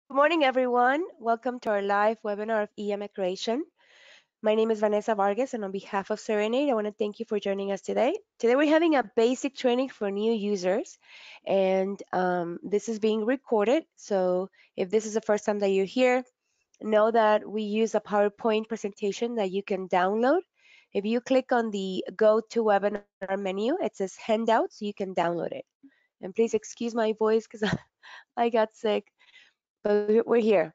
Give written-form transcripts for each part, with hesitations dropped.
Good morning, everyone. Welcome to our live webinar of eIMMIGRATION. My name is Vanessa Vargas, and on behalf of Cerenade, I want to thank you for joining us today. Today, we're having a basic training for new users, and this is being recorded. So if this is the first time that you're here, know that we use a PowerPoint presentation that you can download. If you click on the Go to Webinar menu, it says Handouts, so you can download it. And please excuse my voice because I got sick, but we're here.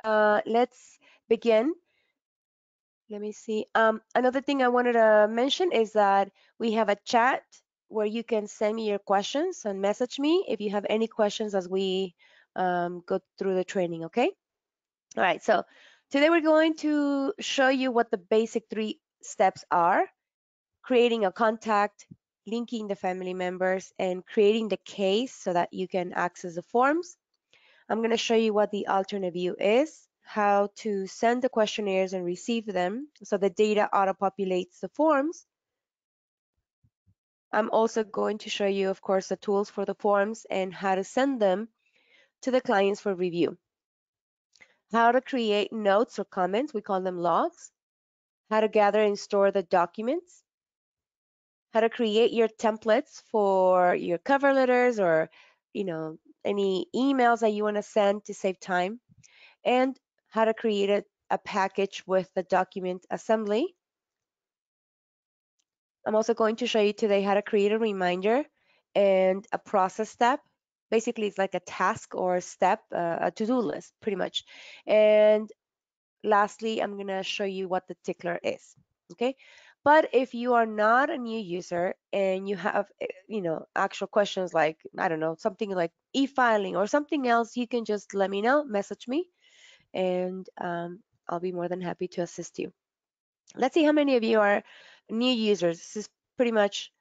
Let's begin. Let me see. Another thing I wanted to mention is that we have a chat where you can send me your questions and message me if you have any questions as we go through the training, okay? All right, so today we're going to show you what the basic 3 steps are: creating a contact, linking the family members, and creating the case so that you can access the forms. I'm going to show you what the alternate view is, how to send the questionnaires and receive them so the data auto-populates the forms. I'm also going to show you, of course, the tools for the forms and how to send them to the clients for review. How to create notes or comments, we call them logs. How to gather and store the documents. How to create your templates for your cover letters or, any emails that you want to send to save time. And how to create a package with the document assembly. I'm also going to show you today how to create a reminder and a process step. Basically, it's like a task or a step, a to-do list, pretty much. And lastly, I'm going to show you what the tickler is. Okay. But if you are not a new user and you have, actual questions like, I don't know, something like e-filing or something else, you can just let me know, message me, and I'll be more than happy to assist you. Let's see how many of you are new users. This is pretty much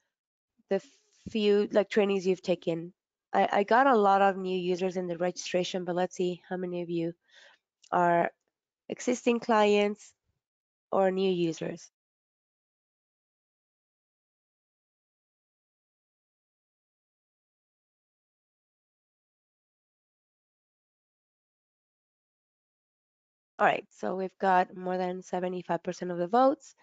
the few like trainings you've taken. I got a lot of new users in the registration, but let's see how many of you are existing clients or new users. All right, so we've got more than 75% of the votes.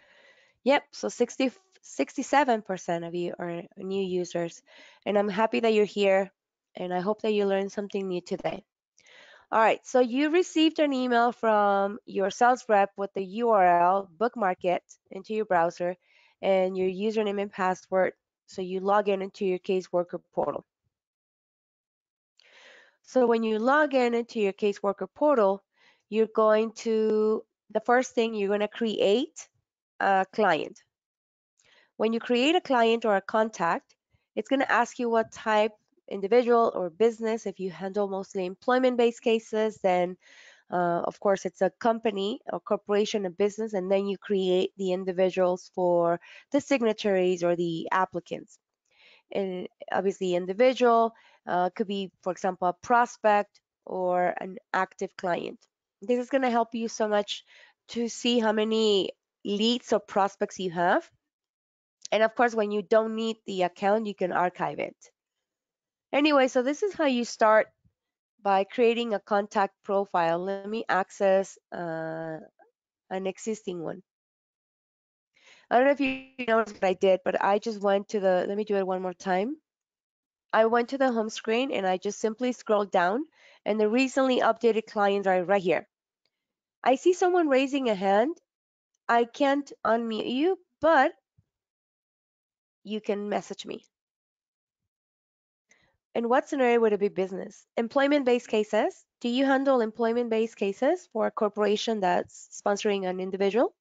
Yep, so 67% of you are new users, and I'm happy that you're here, and I hope that you learned something new today. All right, so you received an email from your sales rep with the URL, bookmark it into your browser, and your username and password, so you log in into your caseworker portal. So when you log in into your caseworker portal, you're going to, the first thing, you're going to create a client. When you create a client or a contact, it's going to ask you what type, individual or business. If you handle mostly employment-based cases, then of course it's a company or corporation, a business, and then you create the individuals for the signatories or the applicants. And obviously individual could be, for example, a prospect or an active client. This is going to help you so much to see how many leads or prospects you have. And of course, when you don't need the account, you can archive it. Anyway, so this is how you start by creating a contact profile. Let me access an existing one. I don't know if you noticed what I did, but I just went to the, let me do it one more time. I went to the home screen and I just simply scrolled down, and the recently updated clients are right here. I see someone raising a hand. I can't unmute you, but you can message me. And what scenario would it be business? Employment-based cases. Do you handle employment-based cases for a corporation that's sponsoring an individual?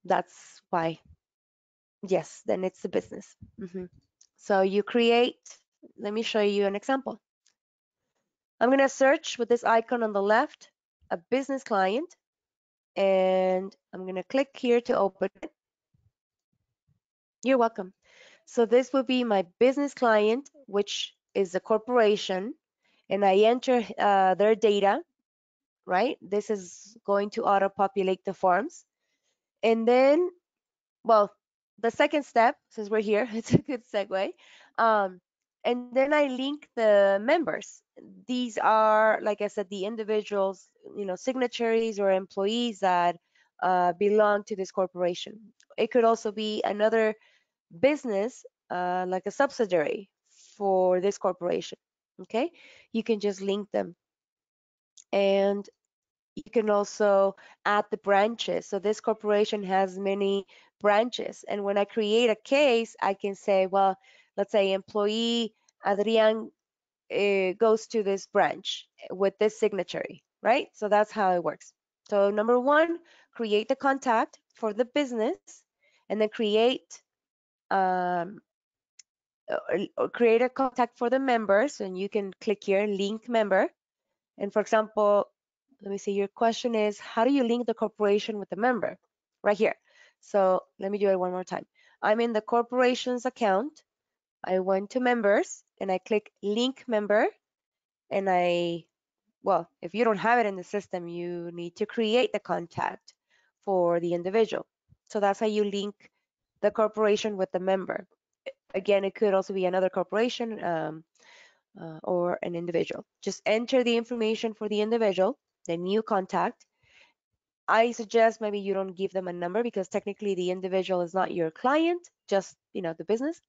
That's why. Yes, then it's the business. So you create, let me show you an example. I'm going to search with this icon on the left, a business client, and I'm going to click here to open it. You're welcome. So this will be my business client, which is a corporation, and I enter their data, right? This is going to auto-populate the forms. And then, well, the second step, since we're here, it's a good segue. And then I link the members. these are, like I said, the individuals, signatories or employees that belong to this corporation. It could also be another business, like a subsidiary for this corporation. Okay, you can just link them, and you can also add the branches. So this corporation has many branches, and when I create a case, I can say, well, let's say employee Adrian goes to this branch with this signatory, right? So that's how it works. So number one, create the contact for the business, and then um, create a contact for the members, and you can click here, link member. And for example, let me see, your question is, how do you link the corporation with the member? Right here. So let me do it one more time. I'm in the corporation's account. I went to members and I click link member, and well, if you don't have it in the system, you need to create the contact for the individual. So that's how you link the corporation with the member. Again, it could also be another corporation, or an individual. Just enter the information for the individual, the new contact. I suggest maybe you don't give them a number, because technically the individual is not your client, just the business.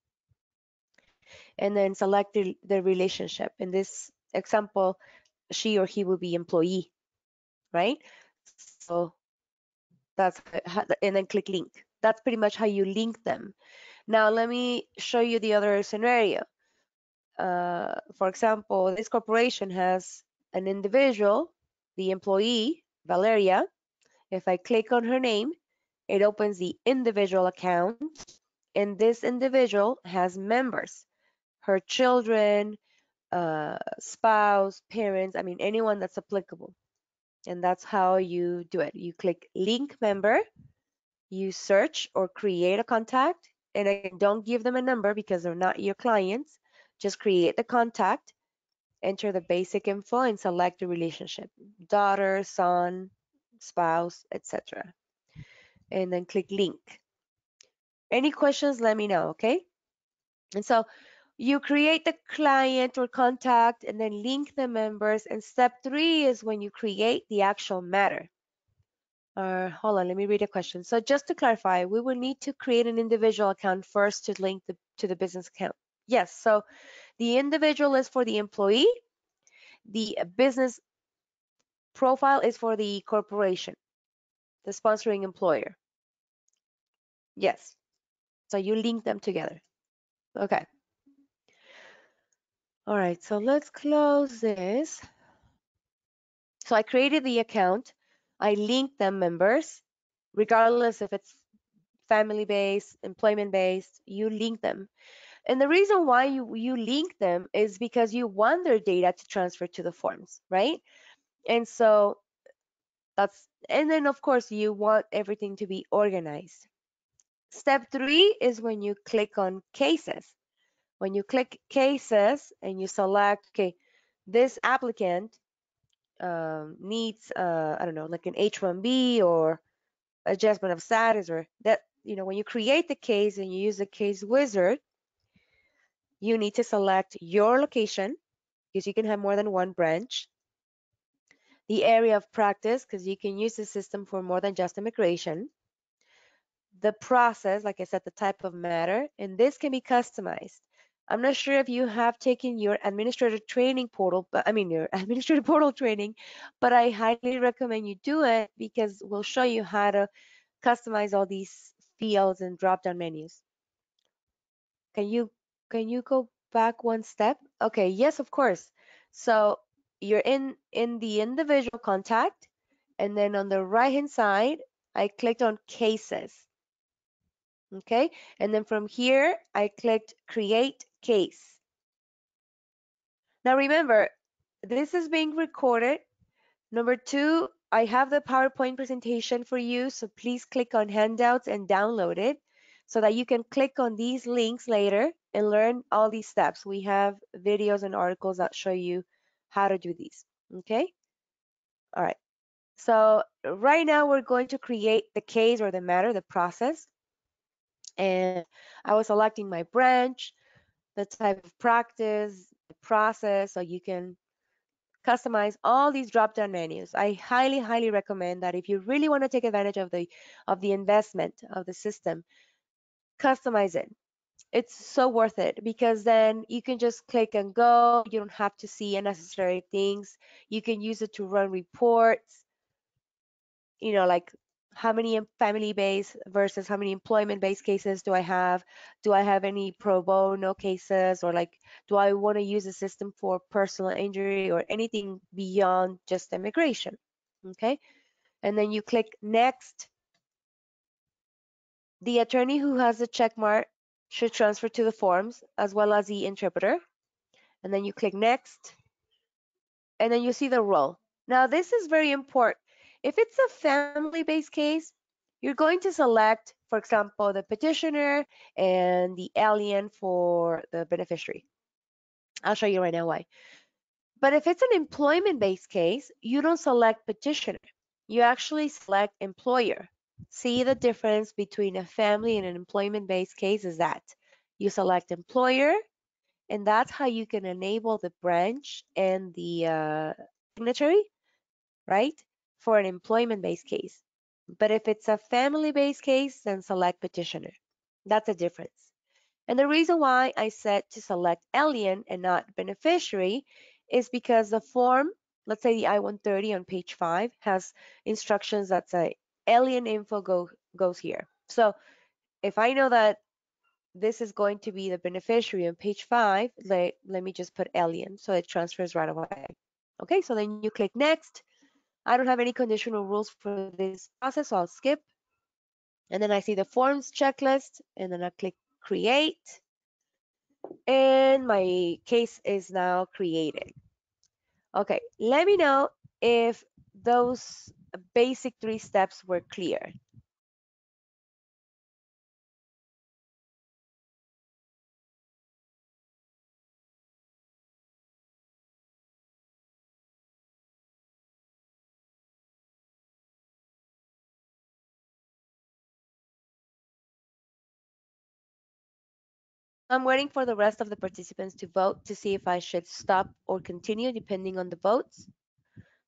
And then select the relationship. In this example, she or he will be employee, right? So that's and then click link. That's pretty much how you link them. Now let me show you the other scenario. For example, this corporation has an individual, the employee, Valeria. If I click on her name, it opens the individual account, and this individual has members, her children, spouse, parents, I mean, anyone that's applicable. And that's how you do it. You click link member, you search or create a contact, and again, don't give them a number because they're not your clients. Just create the contact, enter the basic info, and select the relationship, daughter, son, spouse, etc. And then click link. Any questions, let me know, okay? And so you create the client or contact and then link the members. And step 3 is when you create the actual matter. Hold on, let me read a question. So just to clarify, we will need to create an individual account first to link to the business account. Yes, so the individual is for the employee, the business profile is for the corporation, the sponsoring employer. Yes, so you link them together. Okay. All right, so let's close this. So I created the account. I linked them members, regardless if it's family-based, employment-based, you link them. And the reason why you link them is because you want their data to transfer to the forms, right? And so and then of course you want everything to be organized. Step 3 is when you click on cases. When you click cases and you select, okay, this applicant needs, I don't know, like an H-1B or adjustment of status, or that, when you create the case and you use the case wizard, you need to select your location, because you can have more than one branch, the area of practice, because you can use the system for more than just immigration, the process, like I said, the type of matter, and this can be customized. I'm not sure if you have taken your administrative training portal, but I mean your administrative portal training, but I highly recommend you do it, because we'll show you how to customize all these fields and drop-down menus. Can you go back one step? Okay, yes, of course. So you're in the individual contact, and then on the right-hand side, I clicked on cases. Okay, and then from here, I clicked create case. Now remember, this is being recorded. Number 2, I have the PowerPoint presentation for you, so please click on handouts and download it so that you can click on these links later and learn all these steps. We have videos and articles that show you how to do these, okay? All right, so right now we're going to create the case or the matter, the process. And I was selecting my branch, the type of practice, the process, so you can customize all these drop-down menus. I highly, highly recommend that if you really want to take advantage of the investment of the system, customize it. It's so worth it because then you can just click and go. You don't have to see unnecessary things. You can use it to run reports, like how many family-based versus how many employment-based cases do I have? Do I have any pro bono cases, or like, do I want to use a system for personal injury or anything beyond just immigration? Okay, and then you click next. The attorney who has the check mark should transfer to the forms as well as the interpreter. And then you click next, and then you see the role. Now, this is very important. If it's a family-based case, you're going to select, for example, the petitioner and the alien for the beneficiary. I'll show you right now why. But if it's an employment-based case, you don't select petitioner. You actually select employer. See, the difference between a family and an employment-based case is that you select employer, and that's how you can enable the branch and the signatory, right, for an employment-based case. But if it's a family-based case, then select petitioner. That's a difference. And the reason why I said to select alien and not beneficiary is because the form, let's say the I-130 on page 5, has instructions that say alien info goes here. So if I know that this is going to be the beneficiary on page 5, let me just put alien so it transfers right away. Okay, so then you click next. I don't have any conditional rules for this process, so I'll skip. And then I see the forms checklist, and then I click create, and my case is now created. Okay, let me know if those basic 3 steps were clear. I'm waiting for the rest of the participants to vote to see if I should stop or continue depending on the votes.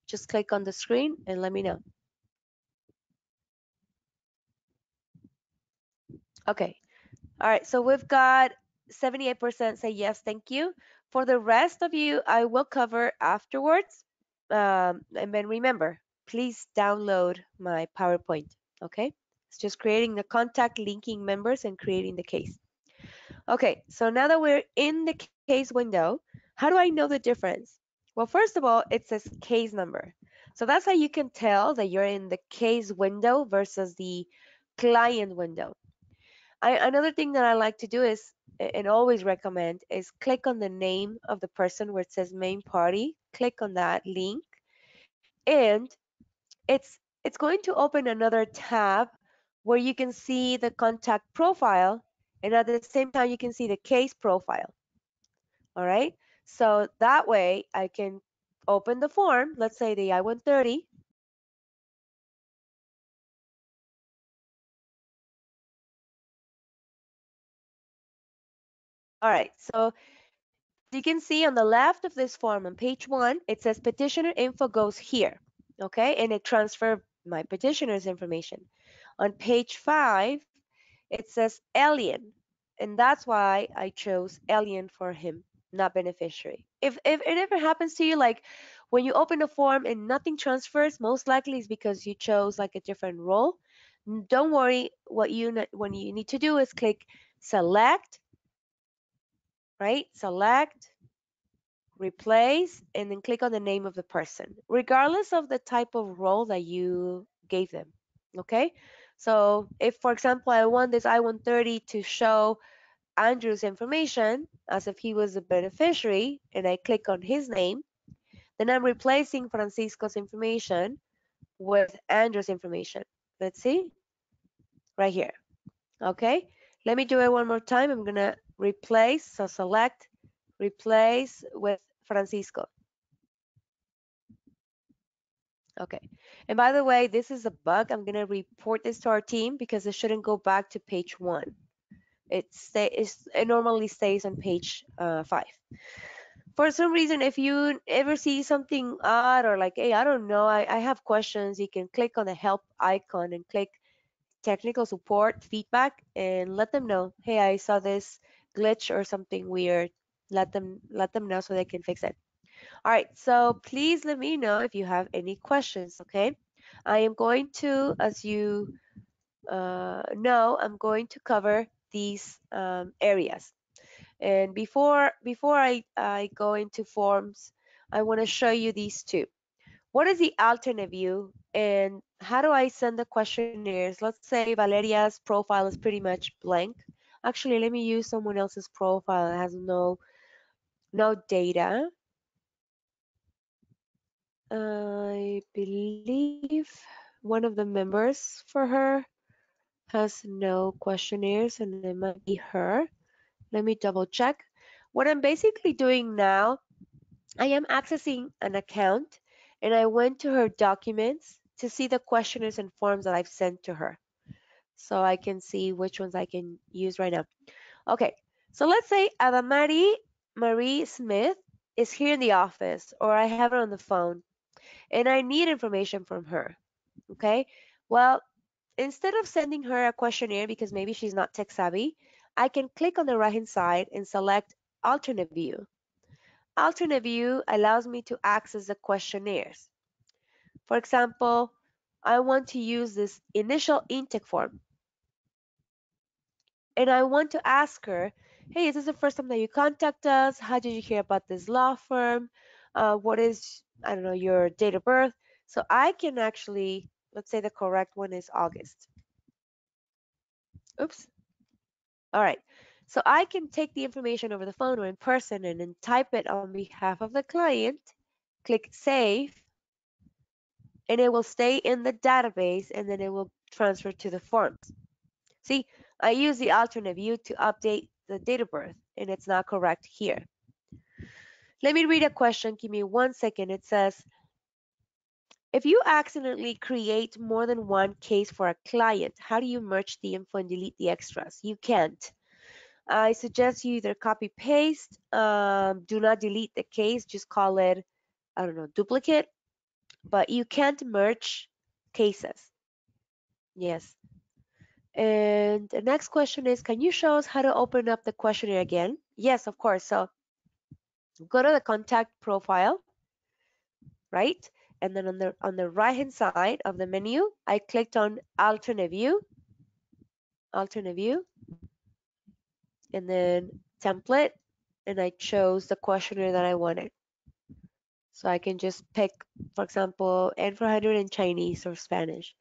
Just click on the screen and let me know. Okay. All right. So we've got 78% say yes, thank you. For the rest of you, I will cover afterwards. And then remember, please download my PowerPoint. Okay. It's just creating the contact, linking members, and creating the case. Okay. So now that we're in the case window, how do I know the difference? Well, first of all, it says case number. So that's how you can tell that you're in the case window versus the client window. Another thing that I like to do is, and always recommend, is click on the name of the person where it says main party. Click on that link, and it's going to open another tab where you can see the contact profile, and at the same time you can see the case profile. All right, so that way I can open the form, let's say the I-130. All right, so you can see on the left of this form on page 1, it says petitioner info goes here. Okay, and it transfers my petitioner's information. On page 5, it says alien, and that's why I chose alien for him, not beneficiary. If it ever happens to you, like when you open a form and nothing transfers, most likely is because you chose like a different role. Don't worry. What you need to do is click select, right? Select, replace, and then click on the name of the person, regardless of the type of role that you gave them. Okay, so if, for example, I want this I-130 to show Andrew's information as if he was a beneficiary, and I click on his name, then I'm replacing Francisco's information with Andrew's information. Let's see, right here. Okay, let me do it one more time. I'm gonna replace, so select, replace with Francisco. Okay. And by the way, this is a bug. I'm going to report this to our team because it shouldn't go back to page 1. It normally stays on page 5. For some reason, if you ever see something odd or like, hey, I don't know, I have questions, you can click on the help icon and click technical support feedback and let them know, hey, I saw this glitch or something weird. Let them know so they can fix it. All right, so please let me know if you have any questions, okay? I am going to, as you know, I'm going to cover these areas. And before I go into forms, I want to show you these two. What is the alternate view and how do I send the questionnaires? Let's say Valeria's profile is pretty much blank. Actually, let me use someone else's profile that has no data. I believe one of the members for her has no questionnaires and it might be her. Let me double check. What I'm basically doing now, I am accessing an account and I went to her documents to see the questionnaires and forms that I've sent to her. So I can see which ones I can use right now. Okay, so let's say Adamari Marie Smith is here in the office or I have her on the phone and I need information from her. Okay, well, instead of sending her a questionnaire because maybe she's not tech savvy, I can click on the right hand side and select alternate view. Alternate view allows me to access the questionnaires. For example, I want to use this initial intake form and I want to ask her, hey, is this the first time that you contact us? How did you hear about this law firm? What is, I don't know, your date of birth? So I can actually, let's say the correct one is August. Oops. All right. So I can take the information over the phone or in person and then type it on behalf of the client, click save, and it will stay in the database and then it will transfer to the forms. See, I use the alternate view to update the date of birth and it's not correct here. Let me read a question. Give me 1 second. It says, if you accidentally create more than one case for a client, how do you merge the info and delete the extras? You can't. I suggest you either copy paste, do not delete the case, just call it, I don't know, duplicate, but you can't merge cases. Yes. And the next question is, can you show us how to open up the questionnaire again? Yes, of course. So go to the contact profile, right? And then on the right hand side of the menu, I clicked on alternate view, and then template, and I chose the questionnaire that I wanted. So I can just pick, for example, N400 in Chinese or Spanish.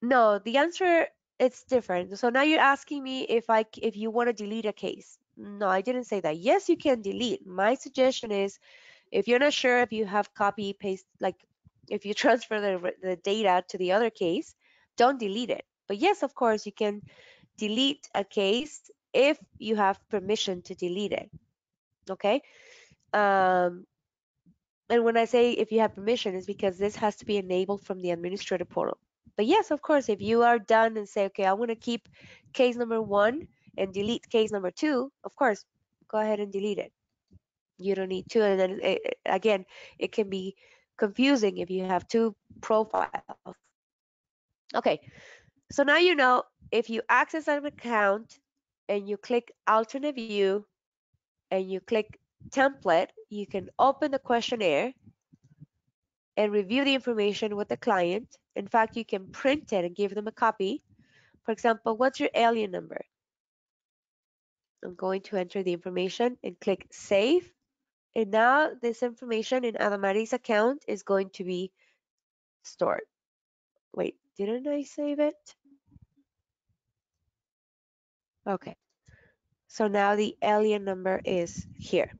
No, the answer it's different. So now you're asking me if you want to delete a case. No, I didn't say that. Yes, you can delete. My suggestion is if you're not sure if you have copy paste, like if you transfer the data to the other case, don't delete it. But yes, of course, you can delete a case if you have permission to delete it. Okay. Um, and when I say if you have permission, it's because this has to be enabled from the administrator portal. But yes, of course, if you are done and say, okay, I want to keep case number 1 and delete case number 2, of course, go ahead and delete it. You don't need to. And then again, it can be confusing if you have two profiles. Okay, so now you know if you access an account and you click alternate view and you click template, you can open the questionnaire and review the information with the client. In fact, you can print it and give them a copy. For example, what's your alien number? I'm going to enter the information and click save. And now this information in Adamari's account is going to be stored. Wait, didn't I save it? Okay, so now the alien number is here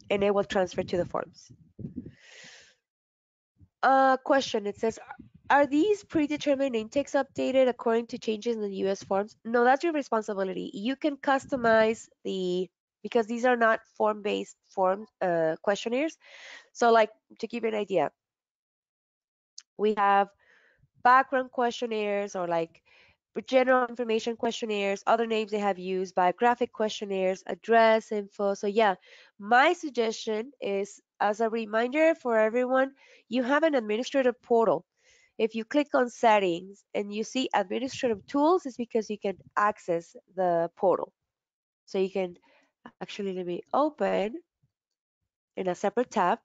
and it will transfer to the forms. Question, it says, are these predetermined intakes updated according to changes in the US forms? No, that's your responsibility. You can customize because these are not form-based questionnaires. So like to give you an idea, we have background questionnaires or like general information questionnaires, other names they have used, biographic questionnaires, address info. So yeah, my suggestion is, as a reminder for everyone, you have an administrative portal. If you click on settings and you see administrative tools, it's because you can access the portal. So you can actually, let me open in a separate tab.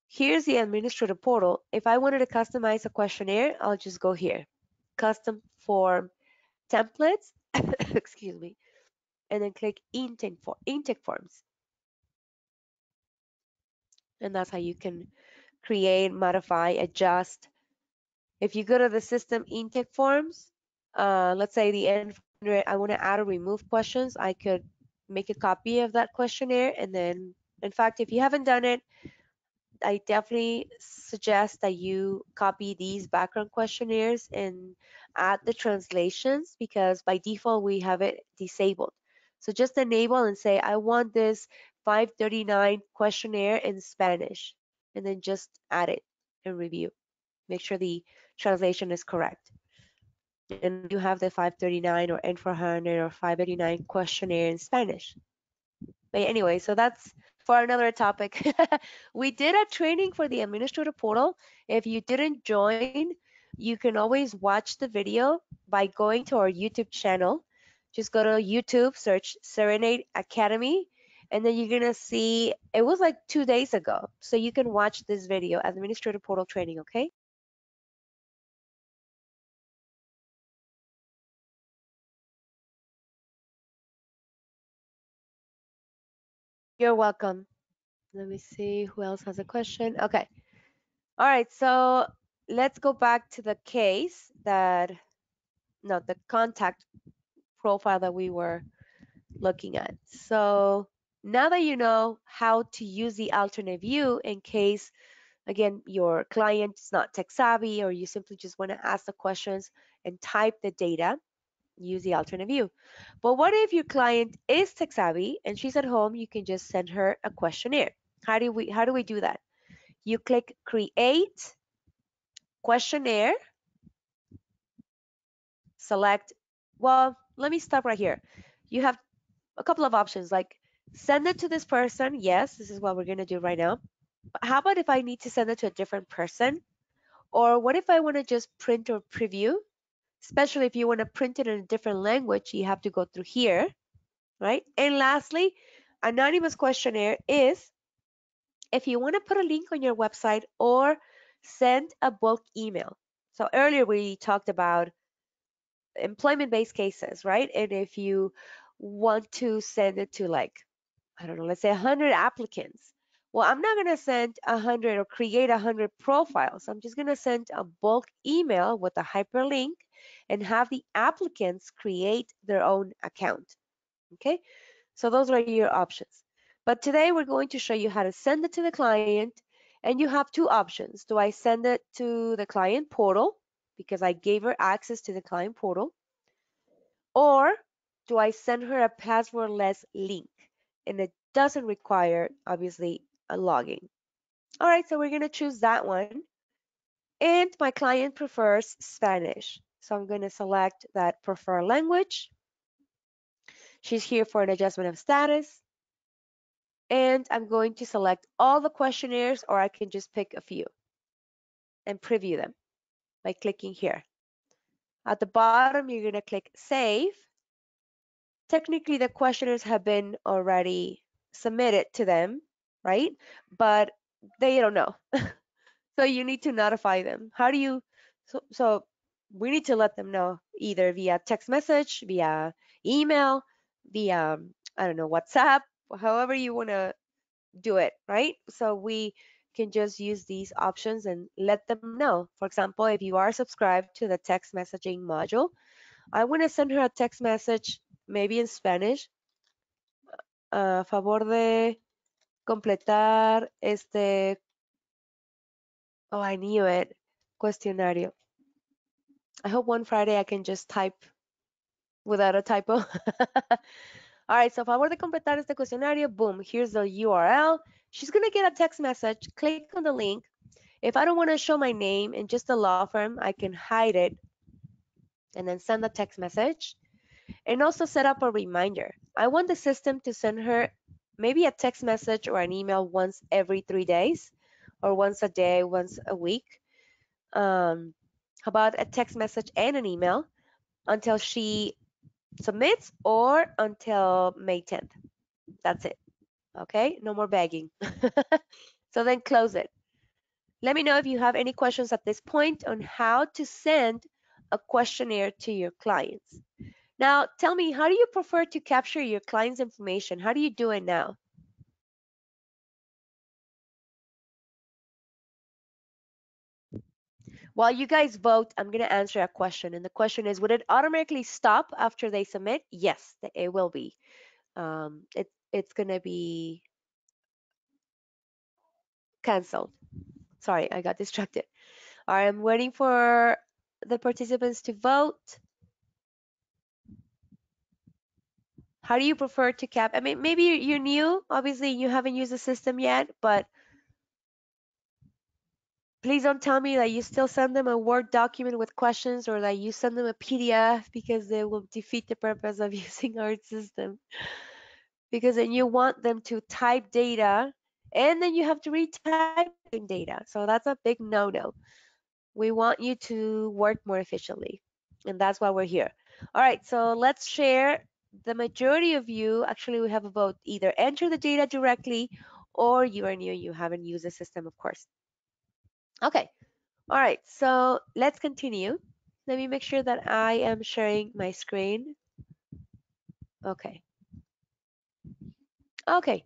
Here's the administrative portal. If I wanted to customize a questionnaire, I'll just go here, custom form templates, excuse me, and then click intake forms. And that's how you can create, modify, adjust. If you go to the system intake forms, let's say the N400, I want to add or remove questions, I could make a copy of that questionnaire. And then, in fact, if you haven't done it, I definitely suggest that you copy these background questionnaires and add the translations, because by default we have it disabled. So just enable and say, I want this 539 questionnaire in Spanish, and then just add it and review. Make sure the translation is correct. And you have the 539 or N400 or 589 questionnaire in Spanish. But anyway, so that's for another topic. We did a training for the administrator portal. If you didn't join, you can always watch the video by going to our YouTube channel. Just go to YouTube, search Cerenade Academy, and then you're gonna see it was like 2 days ago. So you can watch this video, administrator portal training, okay? You're welcome. Let me see who else has a question. Okay. All right, so let's go back to the case that, no, the contact profile that we were looking at. So now that you know how to use the alternate view in case, again, your client is not tech savvy or you simply just want to ask the questions and type the data, use the alternate view. But what if your client is tech savvy and she's at home? You can just send her a questionnaire. How do we do that? You click create questionnaire, select, well, let me stop right here. You have a couple of options, like send it to this person. Yes, this is what we're going to do right now. But how about if I need to send it to a different person? Or what if I want to just print or preview? Especially if you want to print it in a different language, you have to go through here, right? And lastly, anonymous questionnaire is if you want to put a link on your website or send a bulk email. So earlier we talked about employment-based cases, right? And if you want to send it to, like, I don't know, let's say 100 applicants. Well, I'm not going to send 100 or create 100 profiles. I'm just going to send a bulk email with a hyperlink and have the applicants create their own account. Okay, so those are your options. But today we're going to show you how to send it to the client. And you have two options. Do I send it to the client portal because I gave her access to the client portal? Or do I send her a passwordless link? And it doesn't require, obviously, a login. All right, so we're going to choose that one. And my client prefers Spanish. So I'm going to select that prefer language. She's here for an adjustment of status. And I'm going to select all the questionnaires, or I can just pick a few and preview them by clicking here. At the bottom, you're going to click Save. Technically, the questionnaires have been already submitted to them, right? But they don't know. So you need to notify them. How do you, so we need to let them know either via text message, via email, via, I don't know, WhatsApp, however you want to do it, right? So we can just use these options and let them know. For example, if you are subscribed to the text messaging module, I want to send her a text message, maybe in Spanish, a favor de completar este, oh, I knew it, cuestionario. I hope one Friday I can just type without a typo. All right, so a favor de completar este cuestionario, boom, here's the URL. She's gonna get a text message, click on the link. If I don't wanna show my name and just a law firm, I can hide it and then send a text message, and also set up a reminder. I want the system to send her maybe a text message or an email once every 3 days, or once a day, once a week. How about a text message and an email until she submits, or until May 10th. That's it. Okay, no more begging. So then close it. Let me know if you have any questions at this point on how to send a questionnaire to your clients. Now, tell me, how do you prefer to capture your client's information? How do you do it now? While you guys vote, I'm going to answer a question. And the question is, would it automatically stop after they submit? Yes, it will be. It's going to be canceled. Sorry, I got distracted. All right, I'm waiting for the participants to vote. How do you prefer to cap? I mean, maybe you're new. Obviously, you haven't used the system yet, but please don't tell me that you still send them a Word document with questions, or that you send them a PDF, because they will defeat the purpose of using our system. Because then you want them to type data, and then you have to retype data. So that's a big no-no. We want you to work more efficiently, and that's why we're here. All right, so let's share. The majority of you, actually, we have a vote. Either enter the data directly, or you are new, you haven't used the system, of course. Okay, all right, so let's continue. Let me make sure that I am sharing my screen. Okay. Okay.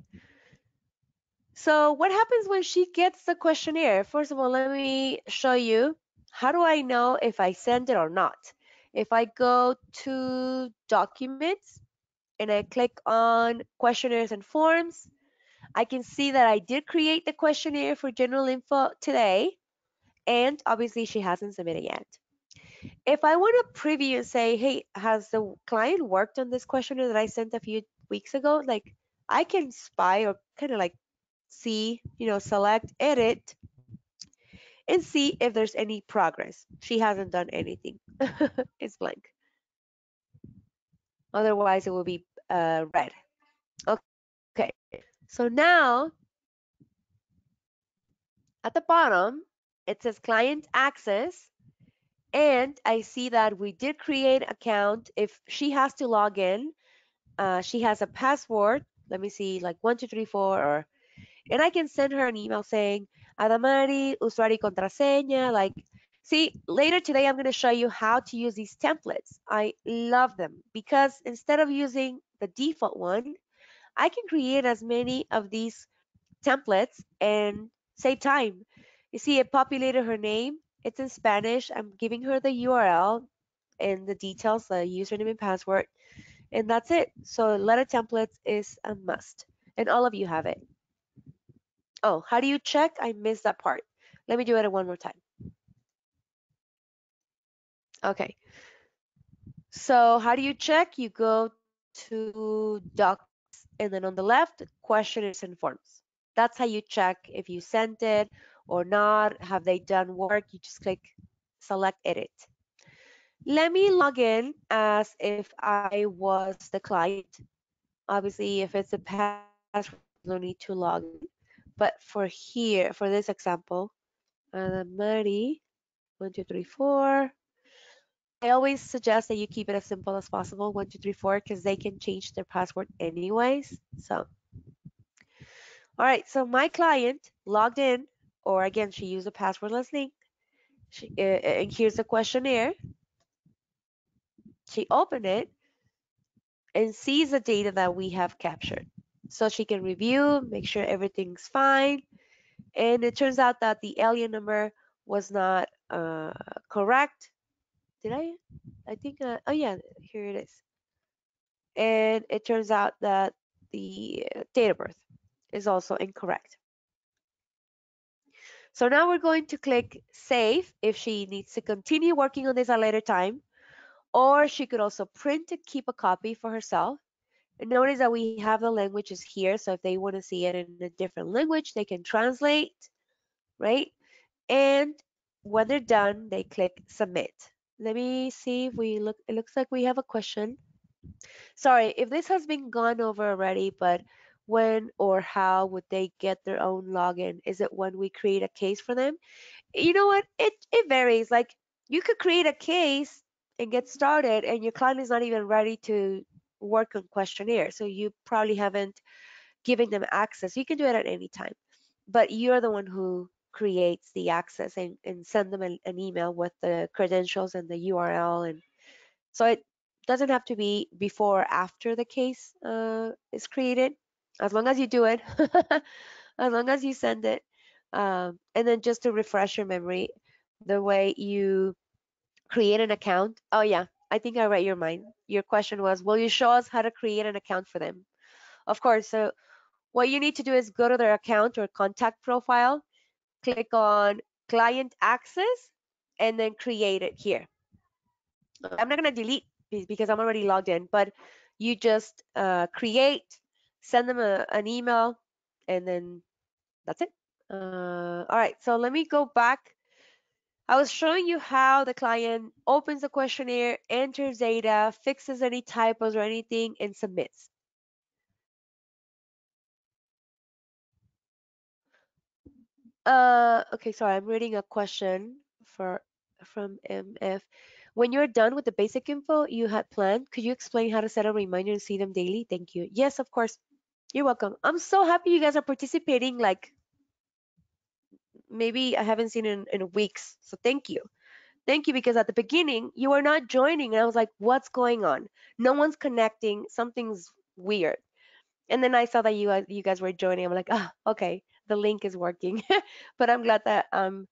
So what happens when she gets the questionnaire? First of all, let me show you. How do I know if I send it or not? If I go to documents and I click on questionnaires and forms, I can see that I did create the questionnaire for general info today, and obviously she hasn't submitted yet. If I want to preview and say, hey, has the client worked on this questionnaire that I sent a few weeks ago? Like, I can spy, or kind of like see, select edit and see if there's any progress. She hasn't done anything. It's blank. Otherwise, it will be red. Okay. So now at the bottom, it says client access. And I see that we did create an account. If she has to log in, she has a password. Let me see, like 1234, and I can send her an email saying, Adamari, usuario y contraseña. Like, see, later today, I'm going to show you how to use these templates. I love them because instead of using the default one, I can create as many of these templates and save time. You see, it populated her name. It's in Spanish. I'm giving her the URL and the details, the username and password, and that's it. So letter templates is a must, and all of you have it. Oh, how do you check? I missed that part. Let me do it one more time. Okay. So how do you check? You go to docs, and then on the left, questionnaires and forms. That's how you check if you sent it or not. Have they done work? You just click select edit. Let me log in as if I was the client. Obviously, if it's a password, no need to log in. But for here, for this example, Mari, 1234. I always suggest that you keep it as simple as possible, 1234, because they can change their password anyways. So, all right, so my client logged in, or again, she used a passwordless link. And here's the questionnaire. She opened it and sees the data that we have captured. So she can review, make sure everything's fine. And it turns out that the alien number was not correct. Did I think, oh yeah, here it is. And it turns out that the date of birth is also incorrect. So now we're going to click save if she needs to continue working on this at a later time, or she could also print and keep a copy for herself. And notice that we have the languages here, so if they want to see it in a different language, they can translate, right? And when they're done, they click submit. Let me see if we look. It looks like we have a question. Sorry if this has been gone over already, but when or how would they get their own login? Is it when we create a case for them? You know what? It varies. Like you could create a case and get started, and your client is not even ready to work on questionnaire, so you probably haven't given them access. You can do it at any time, but you're the one who creates the access and send them an email with the credentials and the URL, and so it doesn't have to be before or after the case is created, as long as you do it, as long as you send it. And then just to refresh your memory, the way you create an account. Oh yeah, I think I read your mind. Your question was, will you show us how to create an account for them? Of course. So what you need to do is go to their account or contact profile, click on client access, and then create it here. I'm not going to delete because I'm already logged in, but you just create, send them an email, and then that's it. All right, so let me go back. I was showing you how the client opens the questionnaire, enters data, fixes any typos or anything, and submits. Okay, sorry, I'm reading a question for from MF. When you're done with the basic info you had planned, could you explain how to set a reminder and see them daily? Thank you. Yes, of course. You're welcome. I'm so happy you guys are participating. Like maybe I haven't seen in weeks. So thank you. Thank you because at the beginning you were not joining and I was like, what's going on? No one's connecting. Something's weird. And then I saw that you guys were joining. I'm like, ah, okay, the link is working. But I'm glad that I'm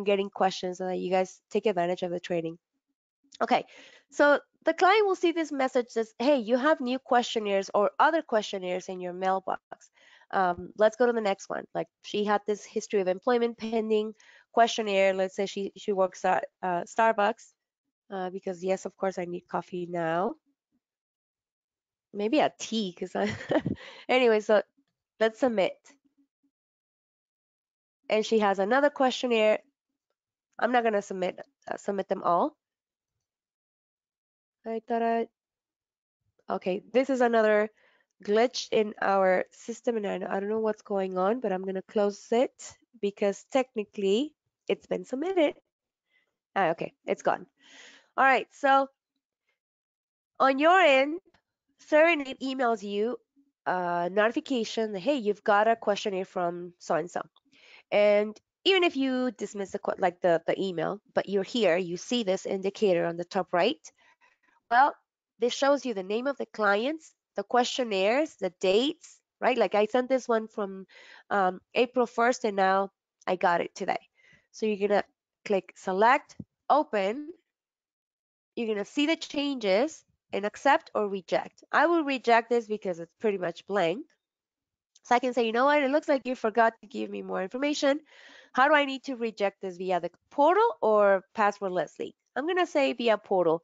getting questions so that you guys take advantage of the training. Okay, so the client will see this message says, hey, you have new questionnaires or other questionnaires in your mailbox. Let's go to the next one. Like she had this history of employment pending questionnaire. Let's say she works at Starbucks because yes, of course, I need coffee now. Maybe a tea because I. Anyway, so let's submit. And she has another questionnaire. I'm not gonna submit them all. I thought okay, this is another glitch in our system and I don't know what's going on, but I'm gonna close it because technically it's been submitted. Ah, okay, it's gone. All right, so on your end, Cerenade emails you a notification that, hey, you've got a questionnaire from so and so. And even if you dismiss like the email, but you're here, you see this indicator on the top right. Well, this shows you the name of the clients, the questionnaires, the dates, right? Like I sent this one from April 1st and now I got it today. So you're going to click select, open. You're going to see the changes and accept or reject. I will reject this because it's pretty much blank. So I can say, you know what? It looks like you forgot to give me more information. How do I need to reject this via the portal or passwordless link? I'm going to say via portal.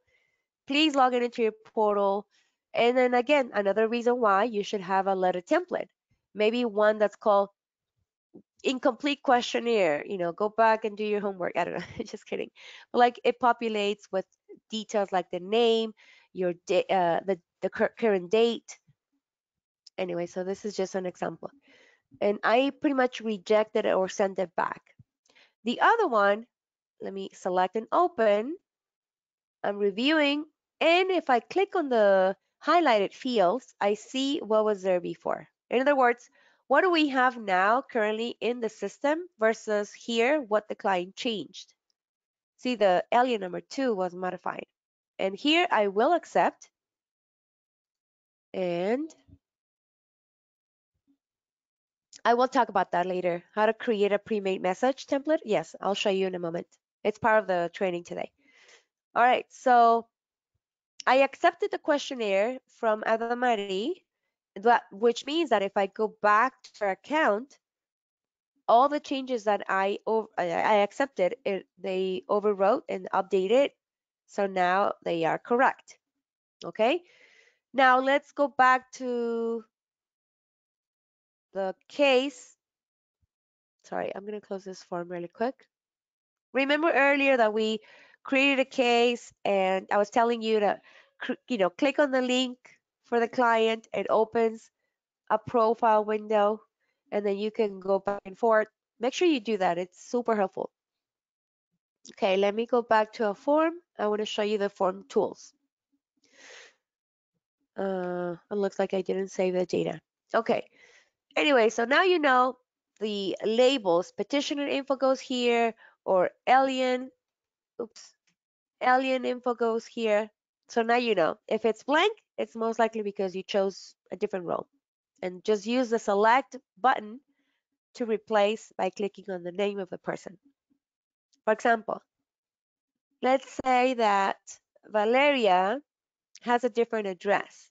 Please log in into your portal. And then again, another reason why you should have a letter template. Maybe one that's called incomplete questionnaire. Go back and do your homework. I don't know, just kidding. But like it populates with details like the name, your the current date. Anyway, so this is just an example. And I pretty much rejected it or sent it back. The other one, let me select and open. I'm reviewing, and if I click on the highlighted fields, I see what was there before. In other words, what do we have now currently in the system versus here what the client changed? See, the alien number 2 was modified. And here I will accept, and I will talk about that later. How to create a pre-made message template? Yes, I'll show you in a moment. It's part of the training today. All right, so I accepted the questionnaire from Adamari, which means that if I go back to her account, all the changes that I accepted, they overwrote and updated. So now they are correct. Okay. Now let's go back to the case. Sorry, I'm going to close this form really quick. Remember earlier that we created a case and I was telling you to, click on the link for the client. It opens a profile window and then you can go back and forth. Make sure you do that. It's super helpful. Okay, let me go back to a form. I want to show you the form tools. It looks like I didn't save the data. Okay, anyway, so now you know the labels. Petitioner info goes here, or alien info goes here. So now you know. If it's blank, it's most likely because you chose a different role. And just use the select button to replace by clicking on the name of the person. For example, let's say that Valeria has a different address,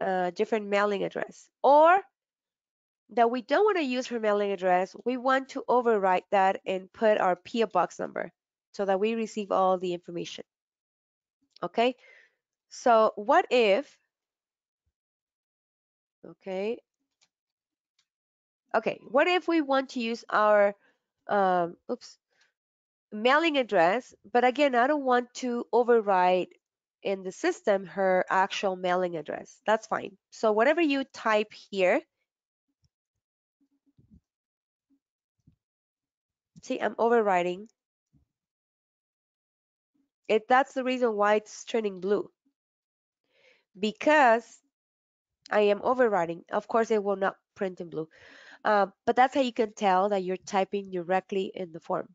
a different mailing address, or that we don't want to use her mailing address. We want to overwrite that and put our PO box number so that we receive all the information. Okay, so what if, okay, what if we want to use our, mailing address, but again, I don't want to override in the system her actual mailing address. That's fine. So whatever you type here, see, I'm overriding. That's the reason why it's turning blue, because I am overriding. Of course, it will not print in blue. But that's how you can tell that you're typing directly in the form.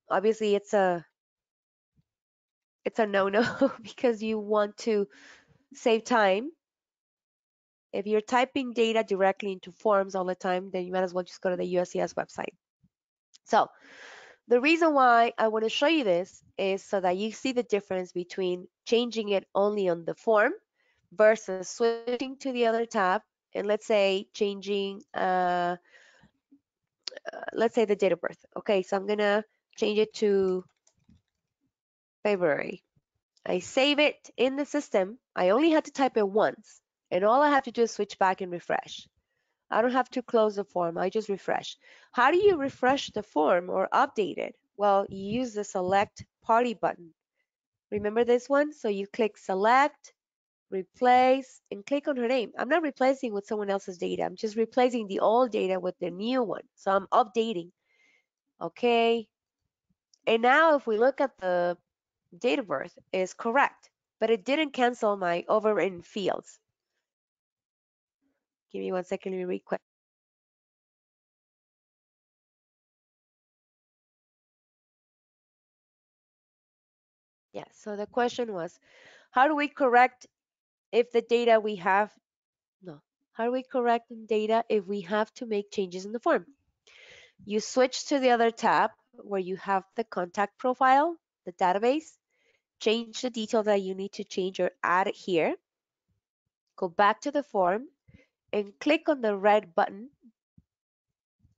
Obviously, it's a no-no because you want to save time. If you're typing data directly into forms all the time, then you might as well just go to the USCIS website. So the reason why I want to show you this is so that you see the difference between changing it only on the form versus switching to the other tab and let's say changing, let's say the date of birth. Okay, so I'm gonna change it to February. I save it in the system. I only had to type it once, and all I have to do is switch back and refresh. I don't have to close the form. I just refresh. How do you refresh the form or update it? Well, you use the select party button. Remember this one? So you click select, replace, and click on her name. I'm not replacing with someone else's data. I'm just replacing the old data with the new one. So I'm updating. Okay. And now if we look at the date of birth, is correct, but it didn't cancel my overwritten fields. Give me 1 second, let me read quick. Yeah, so the question was, how do we correct if the data we have, no, how do we correct in data if we have to make changes in the form? You switch to the other tab where you have the contact profile, the database, change the detail that you need to change or add here, go back to the form and click on the red button,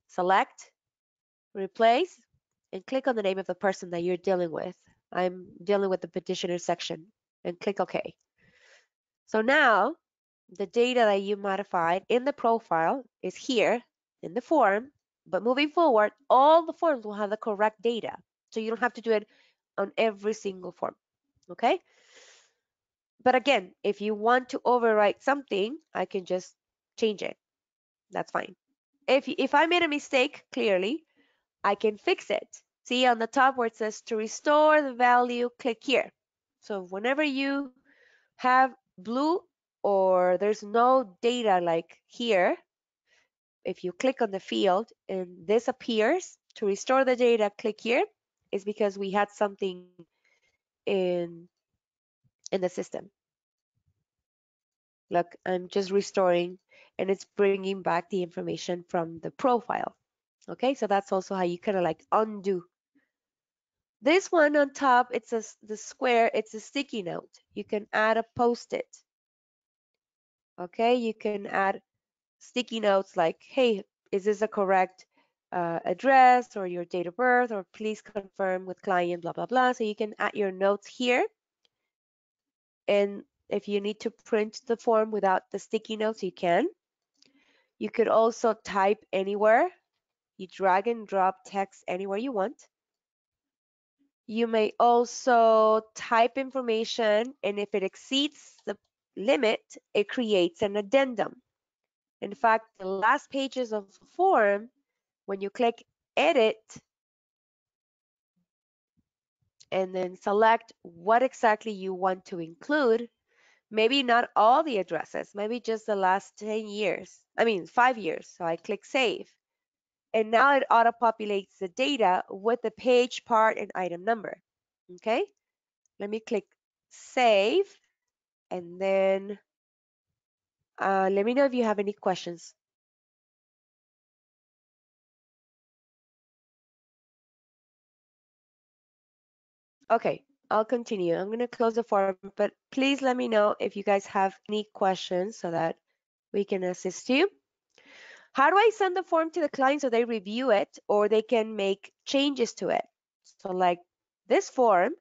select, replace, and click on the name of the person that you're dealing with. I'm dealing with the petitioner section and click OK. So now the data that you modified in the profile is here in the form, but moving forward, all the forms will have the correct data. So you don't have to do it on every single form, okay? But again, if you want to overwrite something, I can just change it. That's fine. If I made a mistake, clearly, I can fix it. See on the top where it says to restore the value, click here. So whenever you have blue or there's no data like here, if you click on the field and this appears, to restore the data, click here, is because we had something in the system. Look, I'm just restoring and it's bringing back the information from the profile. Okay, so that's also how you kind of like undo. This one on top, it's the square, it's a sticky note. You can add a post-it. Okay, you can add sticky notes like, hey, is this a correct address or your date of birth, or please confirm with client, blah, blah, blah. So you can add your notes here. And if you need to print the form without the sticky notes, you can. You could also type anywhere. You drag and drop text anywhere you want. You may also type information, and if it exceeds the limit, it creates an addendum. In fact, the last pages of the form, when you click edit and then select what exactly you want to include, maybe not all the addresses, maybe just the last 10 years, 5 years. So I click save. And now it auto-populates the data with the page, part, and item number. Okay, let me click save, and then let me know if you have any questions. Okay, I'll continue. I'm going to close the form, but please let me know if you guys have any questions so that we can assist you. How do I send the form to the client so they review it or they can make changes to it? So like this form,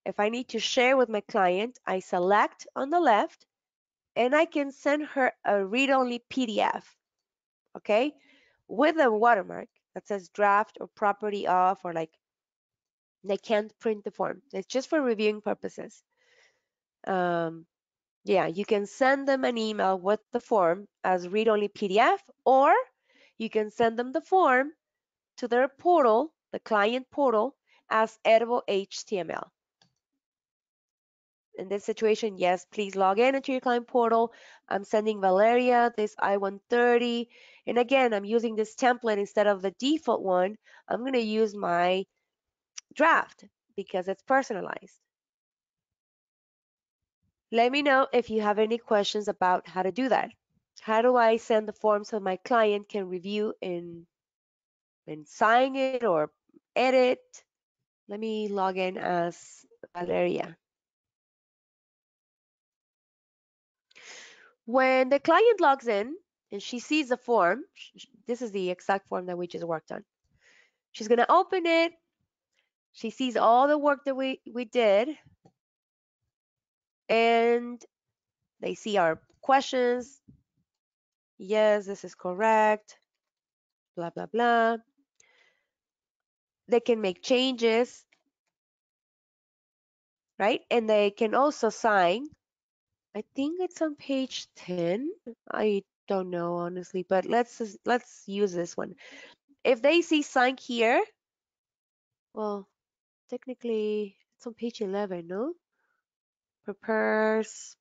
if I need to share with my client, I select on the left and I can send her a read-only PDF, okay, with a watermark that says draft or property of, or like they can't print the form. It's just for reviewing purposes. Um, yeah, you can send them an email with the form as read-only PDF, or you can send them the form to their portal, the client portal, as editable HTML. In this situation, yes, please log in into your client portal. I'm sending Valeria this I-130. And again, I'm using this template instead of the default one. I'm going to use my draft because it's personalized. Let me know if you have any questions about how to do that. How do I send the form so my client can review and sign it or edit? Let me log in as Valeria. When the client logs in and she sees the form, this is the exact form that we just worked on. She's going to open it. She sees all the work that we did, and they see our questions. Yes, this is correct. Blah, blah, blah. They can make changes, right? And they can also sign. I think it's on page 10. I don't know honestly, but let's use this one. If they see sign here, well, technically it's on page 11, no? Prepares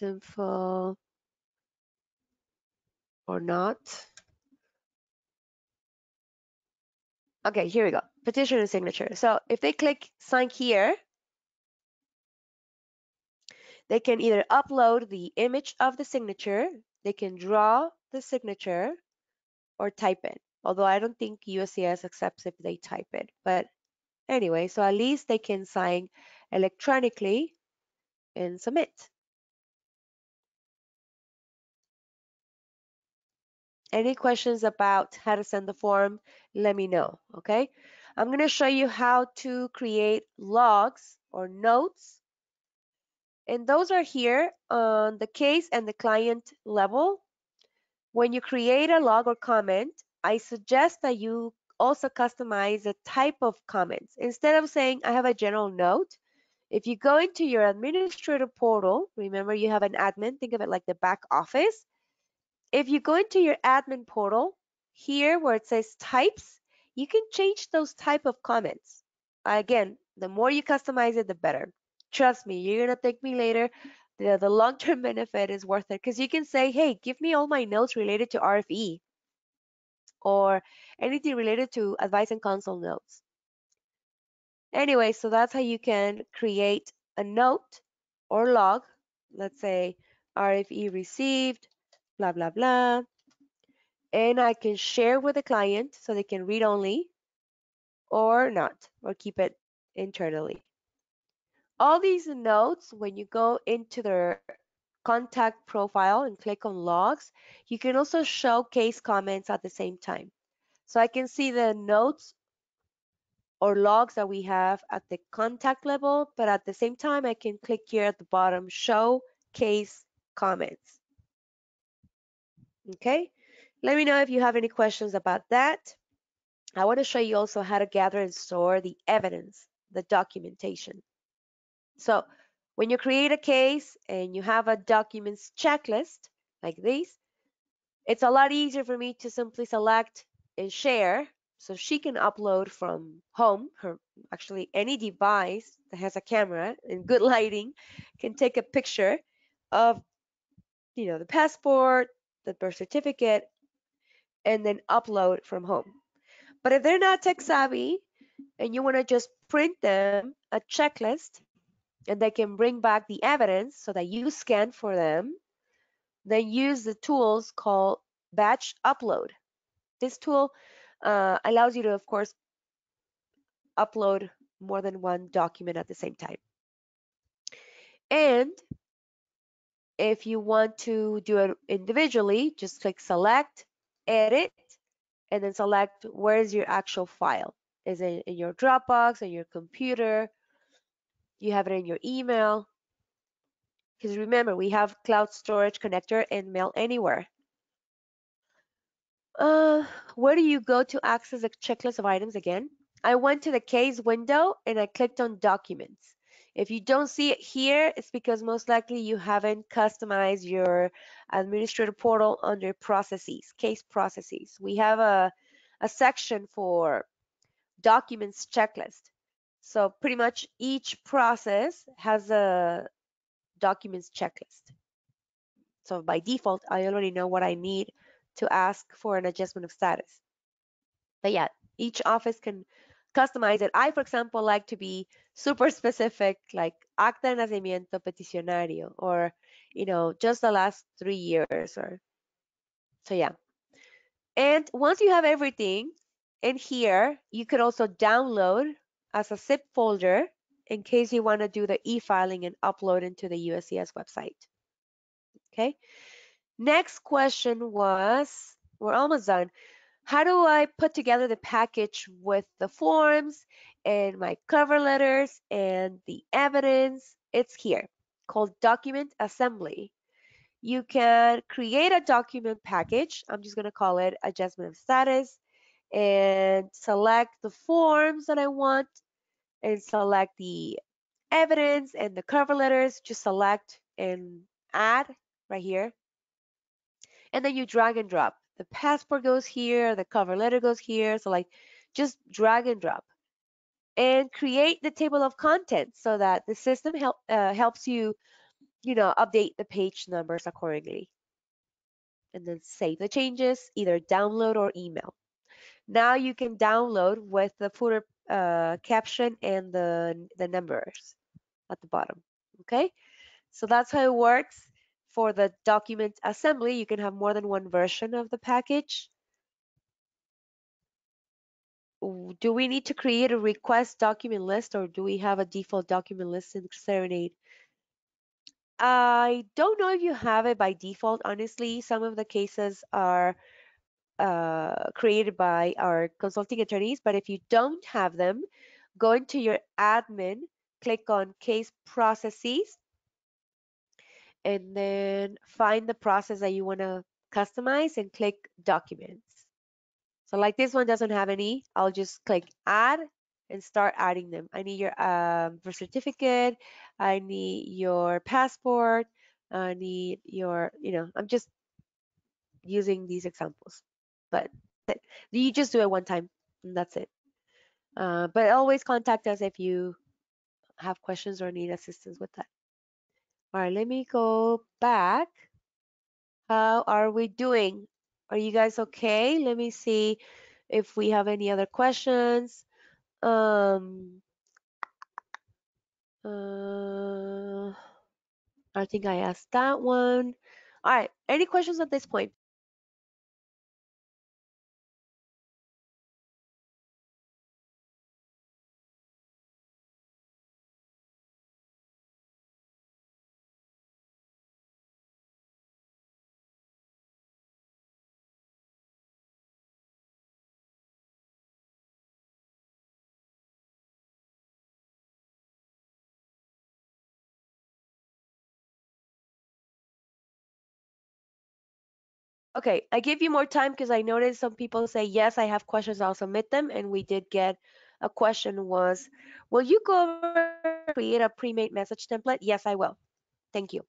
info or not. Okay, here we go. Petition and signature. So if they click sign here, they can either upload the image of the signature, they can draw the signature, or type it. Although I don't think USCIS accepts if they type it. But anyway, so at least they can sign electronically and submit. Any questions about how to send the form, let me know, okay? I'm going to show you how to create logs or notes. And those are here on the case and the client level. When you create a log or comment, I suggest that you also customize the type of comments. Instead of saying, I have a general note, if you go into your administrator portal, remember you have an admin, think of it like the back office. If you go into your admin portal, here where it says types, you can change those type of comments. Again, the more you customize it, the better. Trust me, you're gonna thank me later. The long-term benefit is worth it because you can say, hey, give me all my notes related to RFE or anything related to advice and counsel notes. Anyway, so that's how you can create a note or log. Let's say RFE received, blah, blah, blah. And I can share with the client so they can read only or not, or keep it internally. All these notes, when you go into their contact profile and click on logs, you can also showcase comments at the same time. So I can see the notes or logs that we have at the contact level, but at the same time, I can click here at the bottom, show case comments. Okay, let me know if you have any questions about that. I want to show you also how to gather and store the evidence. the documentation. So when you create a case and you have a documents checklist like this, it's a lot easier for me to simply select and share so she can upload from home, her actually any device that has a camera and good lighting can take a picture of the passport, the birth certificate, and then upload from home. But if they're not tech savvy and you want to just print them a checklist and they can bring back the evidence so that you scan for them, then use the tools called batch upload. This tool allows you to, of course, upload more than one document at the same time. And if you want to do it individually, just click select, edit, and then select where's your actual file. Is it in your Dropbox, on your computer? You have it in your email? Because remember, we have cloud storage connector and mail anywhere. Uh, where do you go to access a checklist of items again? I went to the case window and I clicked on documents. If you don't see it here, it's because most likely you haven't customized your administrator portal under processes, case processes. We have a section for documents checklist. So pretty much each process has a documents checklist. So by default, I already know what I need to ask for an adjustment of status. But yeah, each office can customize it. I, for example, like to be super specific, like acta de nacimiento peticionario, or just the last 3 years, or so yeah. And once you have everything in here, you could also download as a zip folder in case you want to do the e-filing and upload into the USCIS website. Okay. Next question was, we're almost done. How do I put together the package with the forms and my cover letters and the evidence? It's here, called document assembly. You can create a document package. I'm just going to call it adjustment of status and select the forms that I want and select the evidence and the cover letters. Just select and add right here. And then you drag and drop. The passport goes here, the cover letter goes here. So like just drag and drop and create the table of contents so that the system helps you, update the page numbers accordingly. And then save the changes, either download or email. Now you can download with the footer caption and the numbers at the bottom. Okay, so that's how it works. For the document assembly, you can have more than one version of the package. Do we need to create a request document list, or do we have a default document list in Cerenade? I don't know if you have it by default, honestly. Some of the cases are created by our consulting attorneys, but if you don't have them, go into your admin, click on case processes, and then find the process that you want to customize and click documents. So like this one doesn't have any, I'll just click add and start adding them. I need your birth certificate, I need your passport, I need your, I'm just using these examples, but you just do it one time and that's it. But always contact us if you have questions or need assistance with that. All right, let me go back. How are we doing? Are you guys okay? Let me see if we have any other questions. Um, I think I asked that one. All right, any questions at this point? Okay, I give you more time because I noticed some people say, yes, I have questions, I'll submit them, and we did get a question was, will you go over and create a pre-made message template? Yes, I will. Thank you.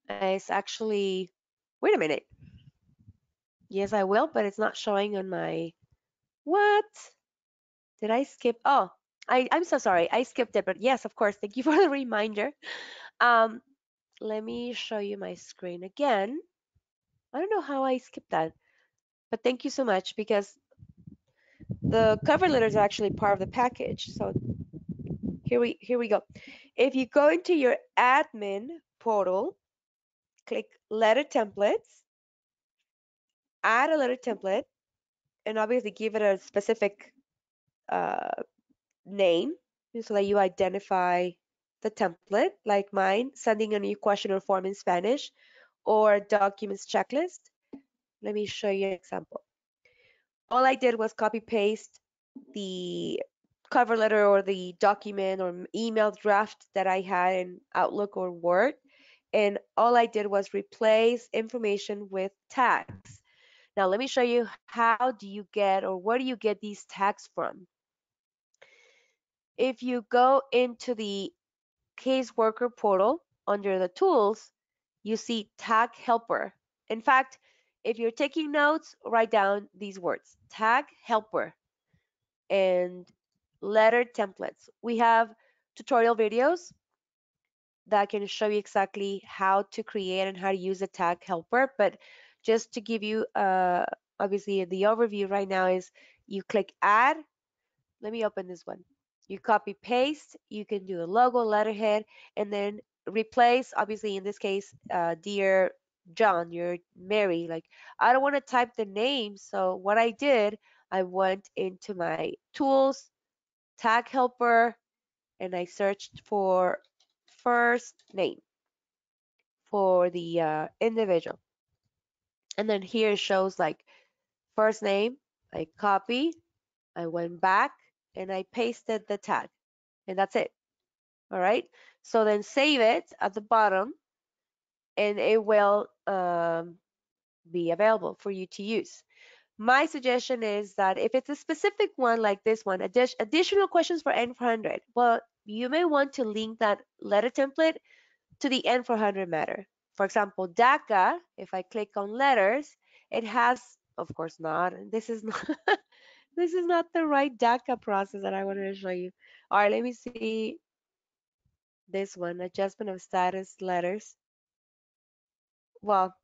It's actually, wait a minute. Yes, I will, but it's not showing on my, what? Did I skip? Oh, I'm so sorry. I skipped it, but yes, of course. Thank you for the reminder. Um, Let me show you my screen again. I don't know how I skipped that, but thank you so much because the cover letter is actually part of the package. So here we go. If you go into your admin portal, click letter templates, add a letter template, and obviously give it a specific uh, name so that you identify the template, like mine, sending a new question or form in Spanish or documents checklist. Let me show you an example. All I did was copy paste the cover letter or the document or email draft that I had in Outlook or Word. And all I did was replace information with tags. Now, let me show you how do you get or where do you get these tags from. If you go into the caseworker portal under the tools, you see tag helper. In fact, if you're taking notes, write down these words, tag helper and letter templates. We have tutorial videos that can show you exactly how to create and how to use a tag helper. But just to give you, obviously the overview right now is you click add. Let me open this one. You copy paste, you can do the logo, letterhead, and then replace, obviously in this case, dear John, you're Mary. Like, I don't want to type the name. So what I did, I went into my tools, tag helper, and I searched for first name for the individual. And then here it shows like first name, I copy, I went back, and I pasted the tag. And that's it. All right. So then save it at the bottom and it will be available for you to use. My suggestion is that if it's a specific one like this one, additional questions for N400, well, you may want to link that letter template to the N400 matter. For example, DACA, if I click on letters, it has, of course not, this is not, this is not the right DACA process that I wanted to show you. All right, let me see this one, adjustment of status letters. Well,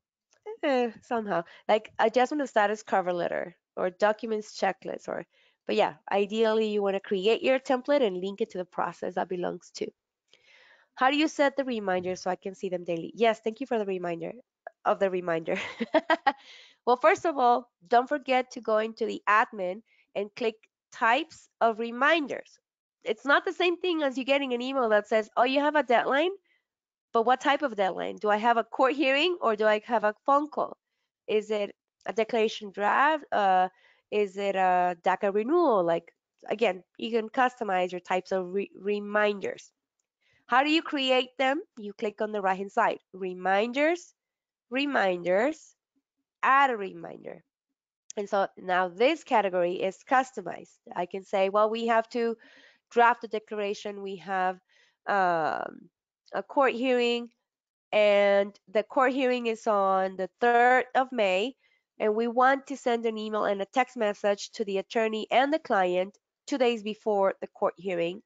somehow, like adjustment of status cover letter or documents checklist but yeah, ideally you want to create your template and link it to the process that belongs to. How do you set the reminders so I can see them daily? Yes, thank you for the reminder of the reminder. Well, first of all, don't forget to go into the admin and click types of reminders. It's not the same thing as you getting an email that says, oh, you have a deadline, but what type of deadline? Do I have a court hearing or do I have a phone call? Is it a declaration draft? Is it a DACA renewal? Like, again, you can customize your types of reminders. How do you create them? You click on the right hand side, reminders, reminders, add a reminder. And so now this category is customized. I can say, well, we have to draft a declaration. We have a court hearing, and the court hearing is on the 3rd of May, and we want to send an email and a text message to the attorney and the client 2 days before the court hearing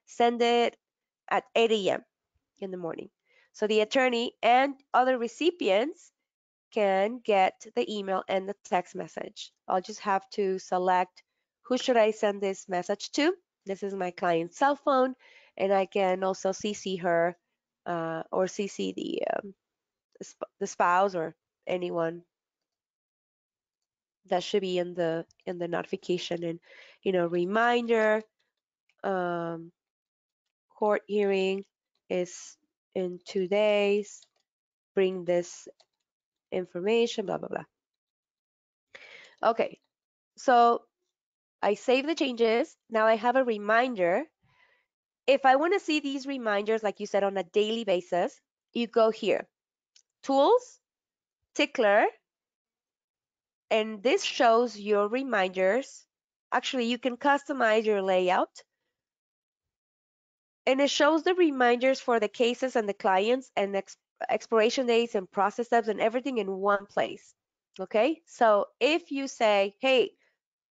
send it at 8 a.m. in the morning. So the attorney and other recipients can get the email and the text message. I'll just have to select who should I send this message to. This is my client's cell phone, and I can also CC her or CC the spouse or anyone that should be in the notification. And reminder, um, court hearing is in 2 days. Bring this information, blah blah blah. Okay, so I save the changes. Now I have a reminder. If I want to see these reminders, like you said, on a daily basis, you go here, tools, tickler, and this shows your reminders actually you can customize your layout, and it shows the reminders for the cases and the clients and expiration dates and process steps and everything in one place. Okay, so if you say, hey,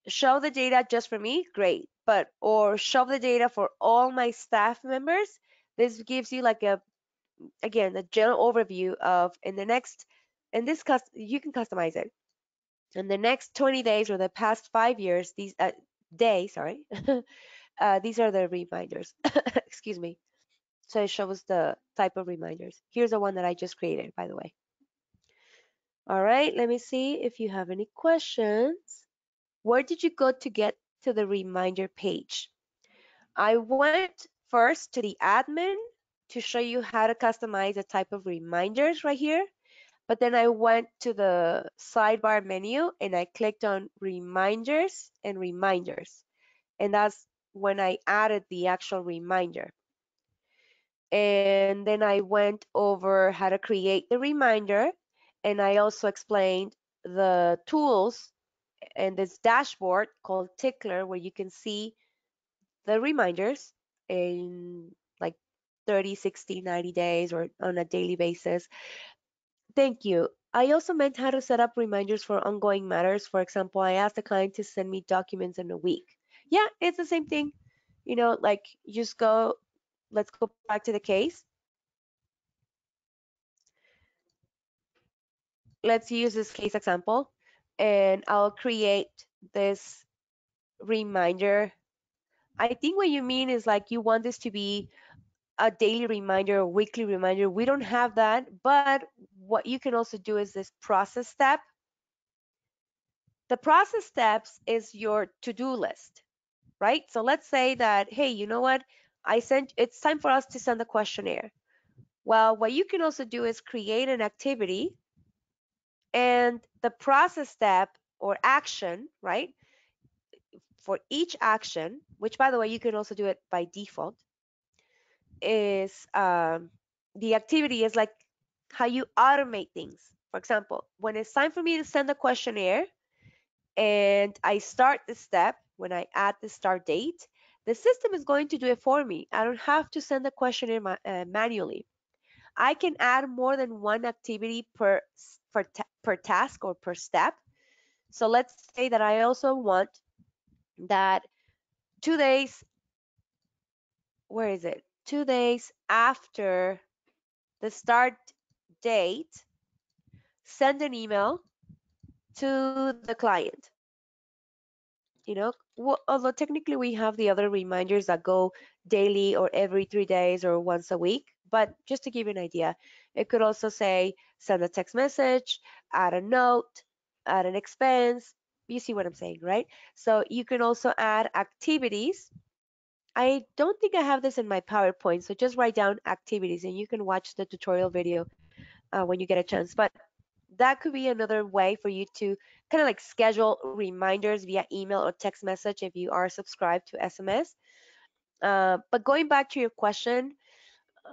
show the data just for me, great, but or show the data for all my staff members, this gives you like a, again, a general overview of in the next, in this you can customize it in the next 20 days or the past 5 years, these days, sorry, these are the reminders. Excuse me. So it shows the type of reminders. Here's the one that I just created, by the way. All right, let me see if you have any questions. Where did you go to get to the reminder page? I went first to the admin to show you how to customize the type of reminders right here. But then I went to the sidebar menu and I clicked on reminders and reminders. And that's when I added the actual reminder. And then I went over how to create the reminder. And I also explained the tools and this dashboard called Tickler where you can see the reminders in like 30, 60, 90 days or on a daily basis. Thank you. I also meant how to set up reminders for ongoing matters. For example, I asked the client to send me documents in a week. Yeah, it's the same thing. You know, like just go, let's go back to the case. Let's use this case example and I'll create this reminder. I think what you mean is like you want this to be a daily reminder or weekly reminder. We don't have that, but what you can also do is this process step. The process steps is your to-do list, right? So let's say that, hey, you know what? It's time for us to send a questionnaire. Well, what you can also do is create an activity and the process step or action, right? For each action, which by the way, you can also do it by default, is the activity is like how you automate things. For example, when it's time for me to send a questionnaire and I start the step, when I add the start date, the system is going to do it for me. I don't have to send the questionnaire manually. I can add more than one activity per task or per step. So let's say that I also want that 2 days, where is it? 2 days after the start date, send an email to the client. You know, although technically we have the other reminders that go daily or every 3 days or once a week, but just to give you an idea, it could also say send a text message, add a note, add an expense. You see what I'm saying, right? So you can also add activities. I don't think I have this in my PowerPoint, so just write down activities and you can watch the tutorial video when you get a chance. But that could be another way for you to kind of like schedule reminders via email or text message if you are subscribed to SMS. But going back to your question,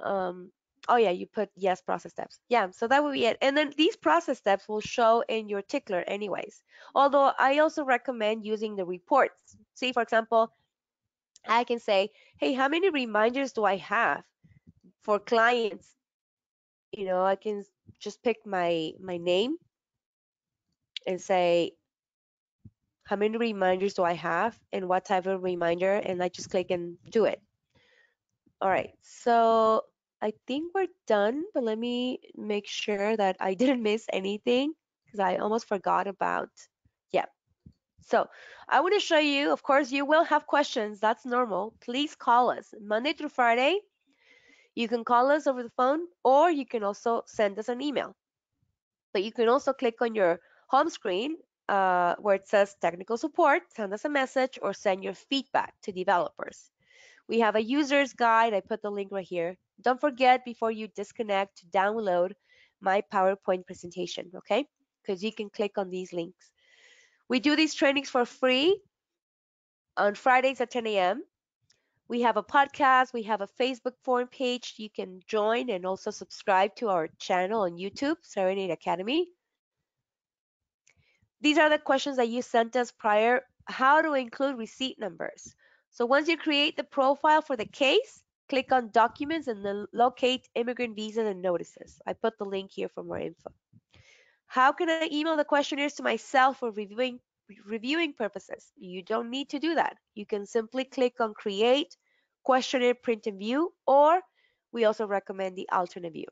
um, oh yeah, you put yes process steps. Yeah, so that would be it. And then these process steps will show in your tickler anyways. Although I also recommend using the reports. See, for example, I can say, hey, how many reminders do I have for clients? You know, I can just pick my name and say how many reminders do I have and what type of reminder, and I just click and do it. All right, so I think we're done, but let me make sure that I didn't miss anything because I almost forgot about, yeah. So I want to show you, of course, you will have questions. That's normal. Please call us Monday through Friday. You can call us over the phone or you can also send us an email. But you can also click on your home screen where it says technical support, send us a message or send your feedback to developers. We have a user's guide. I put the link right here. Don't forget before you disconnect to download my PowerPoint presentation, okay? Because you can click on these links. We do these trainings for free on Fridays at 10 a.m. We have a podcast. We have a Facebook forum page. You can join and also subscribe to our channel on YouTube, Cerenade Academy. These are the questions that you sent us prior how to include receipt numbers. So once you create the profile for the case, click on Documents and then locate Immigrant Visas and Notices. I put the link here for more info. How can I email the questionnaires to myself for reviewing purposes? You don't need to do that. You can simply click on Create, Questionnaire Print and View, or we also recommend the alternate view.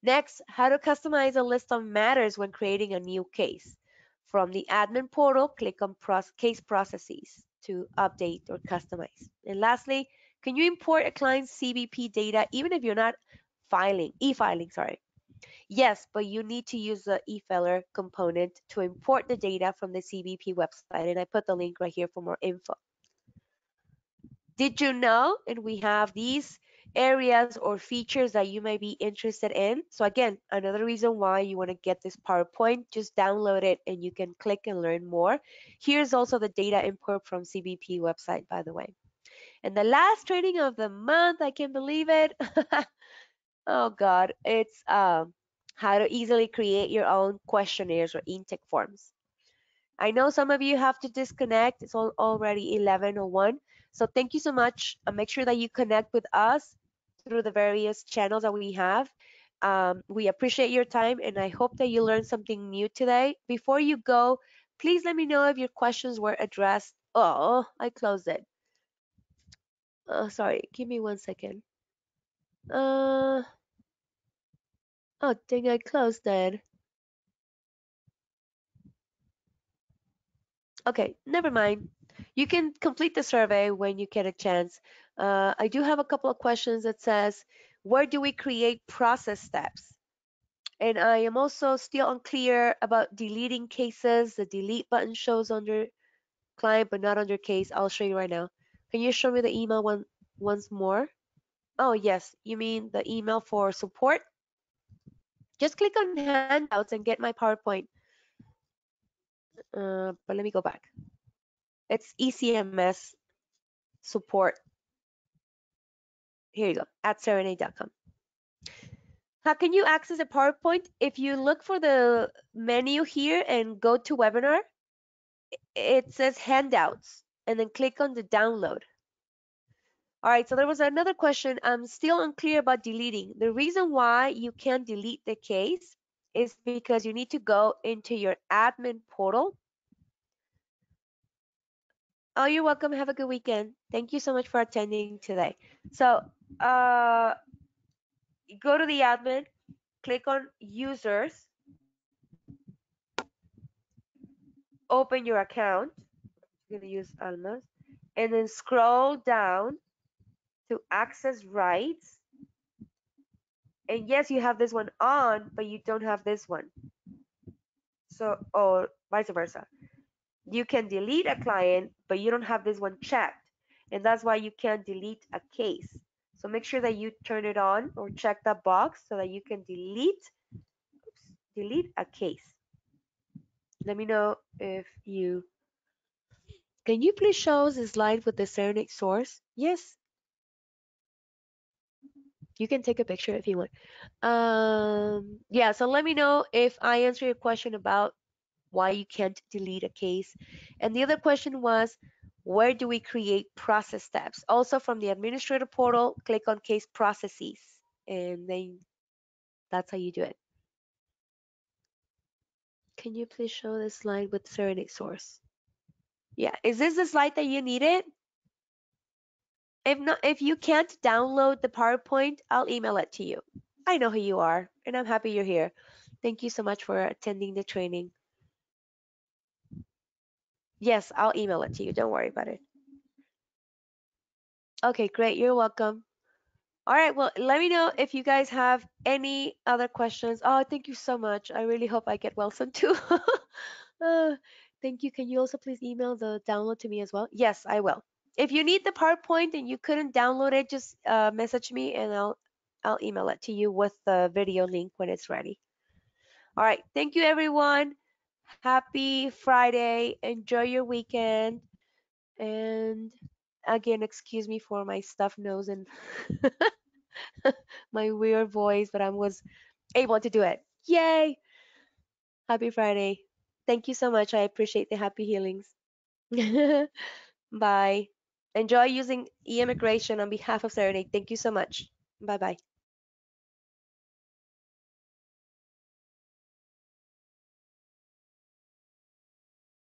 Next, how to customize a list of matters when creating a new case. From the admin portal, click on Case Processes to update or customize. And lastly, can you import a client's CBP data even if you're not e-filing, sorry. Yes, but you need to use the eFiler component to import the data from the CBP website, and I put the link right here for more info. Did you know? And we have these areas or features that you may be interested in. So again, another reason why you want to get this PowerPoint, just download it and you can click and learn more. Here's also the data import from CBP website, by the way. And the last training of the month, I can't believe it. Oh God, it's how to easily create your own questionnaires or intake forms. I know some of you have to disconnect. It's already 11:01. So thank you so much. Make sure that you connect with us through the various channels that we have. We appreciate your time and I hope that you learned something new today. Before you go, please let me know if your questions were addressed. Oh, I closed it. Sorry, give me 1 second. Uh, oh, dang, I closed it. Okay, never mind. You can complete the survey when you get a chance. I do have a couple of questions that says, where do we create process steps? And I am also still unclear about deleting cases. The delete button shows under client, but not under case. I'll show you right now. Can you show me the email once more? Oh, yes. You mean the email for support? Just click on handouts and get my PowerPoint. But let me go back. It's ECMS support. Here you go, at Cerenade.com. How can you access a PowerPoint? If you look for the menu here and go to webinar, it says handouts and then click on the download. All right, so there was another question. I'm still unclear about deleting. The reason why you can't delete the case is because you need to go into your admin portal. Oh, you're welcome. Have a good weekend. Thank you so much for attending today. So go to the admin, click on users, open your account. I'm going to use Alma's, and then scroll down to access rights. And yes, you have this one on, but you don't have this one. So, or vice versa. You can delete a client, but you don't have this one checked. And that's why you can't delete a case. So make sure that you turn it on or check that box so that you can delete a case. Let me know if you, can you please show us the slide with the Cerenade source? Yes, you can take a picture if you want. Yeah, so let me know if I answer your question about why you can't delete a case. And the other question was, where do we create process steps? Also from the administrator portal, click on case processes, and then that's how you do it. Can you please show this slide with Serenade source? Yeah, is this the slide that you needed? If not, if you can't download the PowerPoint, I'll email it to you. I know who you are, and I'm happy you're here. Thank you so much for attending the training. Yes, I'll email it to you. Don't worry about it. Okay, great. You're welcome. All right, well, let me know if you guys have any other questions. Oh, thank you so much. I really hope I get well soon too. uh, thank you. Can you also please email the download to me as well? Yes, I will. If you need the PowerPoint and you couldn't download it, just message me and I'll email it to you with the video link when it's ready. All right, thank you everyone. Happy Friday. Enjoy your weekend. And again, excuse me for my stuffed nose and my weird voice, but I was able to do it. Yay! Happy Friday. Thank you so much. I appreciate the happy healings. Bye. Enjoy using e-immigration on behalf of Serenade. Thank you so much. Bye bye.